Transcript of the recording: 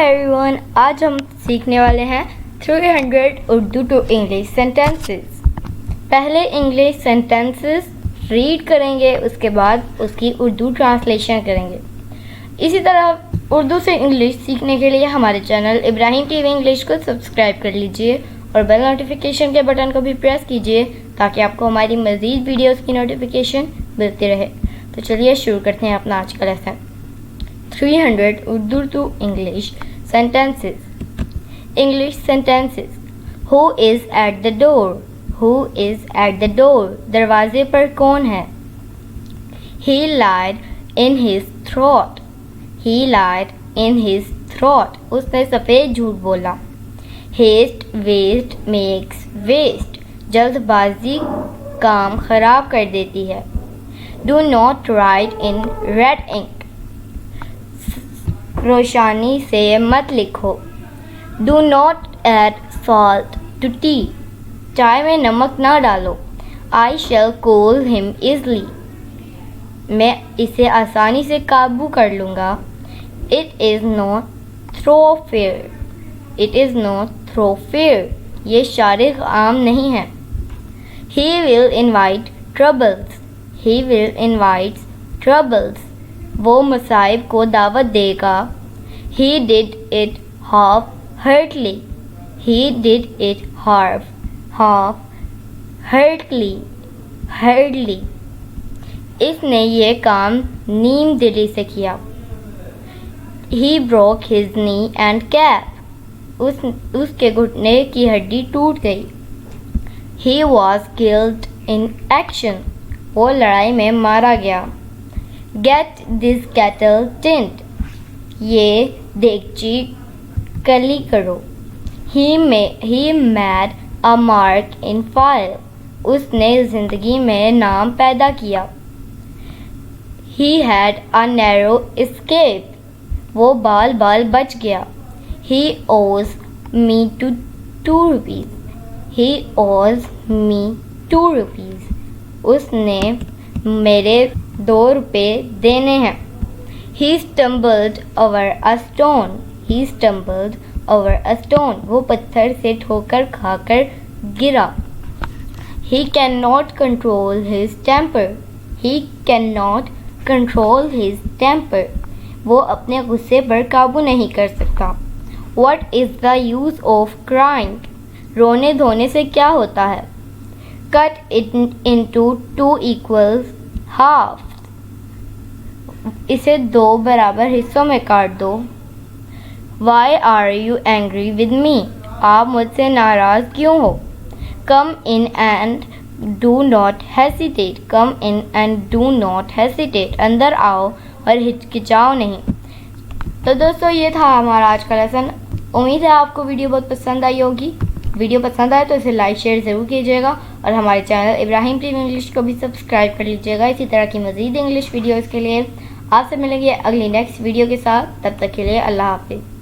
Everyone, आज हम सीखने वाले हैं 300 उर्दू टू इंग्लिश सेंटेंसेस। पहले इंग्लिश सेंटेंसेस रीड करेंगे, उसके बाद उसकी उर्दू ट्रांसलेशन करेंगे। इसी तरह उर्दू से इंग्लिश सीखने के लिए हमारे चैनल इब्राहिम टीवी इंग्लिश को सब्सक्राइब कर लीजिए और बेल नोटिफिकेशन के बटन को भी प्रेस कीजिए ताकि आपको हमारी मज़ीद वीडियोस की नोटिफिकेशन मिलती रहे। तो चलिए शुरू करते हैं अपना आज का lesson. 300 Urdu to English sentences. English sentences. Who is at the door? Who is at the door? दरवाजे पर कौन है? He lied in his throat. He lied in his throat. उसने सफ़ेद झूठ बोला। Haste waste makes waste. जल्दबाजी काम खराब कर देती है। Do not write in red ink. रोशानी से मत लिखो। Do not add salt to tea. चाय में नमक ना डालो। I shall cool him easily. मैं इसे आसानी से काबू कर लूँगा। It is not thoroughfare. It is not thoroughfare. ये शारिक आम नहीं है। He will invite troubles. He will invite troubles. वो मसाइब को दावत देगा। He did it half-heartedly. He did it half-heartedly. इसने ये काम नीम दिली से किया। He broke his knee and calf. उसके घुटने की हड्डी टूट गई। He was killed in action. वो लड़ाई में मारा गया। Get this kettle tint. ये देगची कली करो। He made a mark in file. उसने ज़िंदगी में नाम पैदा किया। He had a narrow escape. वो बाल बाल बच गया। He owes me 2 rupees. He owes me 2 rupees. उसने मेरे 2 रुपये देने हैं। He stumbled over a stone. He stumbled over a stone. वो पत्थर से ठोकर खाकर गिरा। He cannot control his temper. He cannot control his temper. वो अपने गुस्से पर काबू नहीं कर सकता। What is the use of crying? रोने धोने से क्या होता है? Cut it into 2 equal halves. इसे 2 बराबर हिस्सों में काट दो। Why are you angry with me? आप मुझसे नाराज़ क्यों हो? Come in and do not hesitate. Come in and do not hesitate. अंदर आओ और हिचकिचाओ नहीं। तो दोस्तों, ये था हमारा आज का लेसन। उम्मीद है आपको वीडियो बहुत पसंद आई होगी। वीडियो पसंद आए तो इसे लाइक शेयर ज़रूर कीजिएगा और हमारे चैनल इब्राहिम टीवी इंग्लिश को भी सब्सक्राइब कर लीजिएगा। इसी तरह की मज़ीद इंग्लिश वीडियोज़ के लिए आपसे मिलेंगे अगली नेक्स्ट वीडियो के साथ। तब तक के लिए अल्लाह हाफिज़।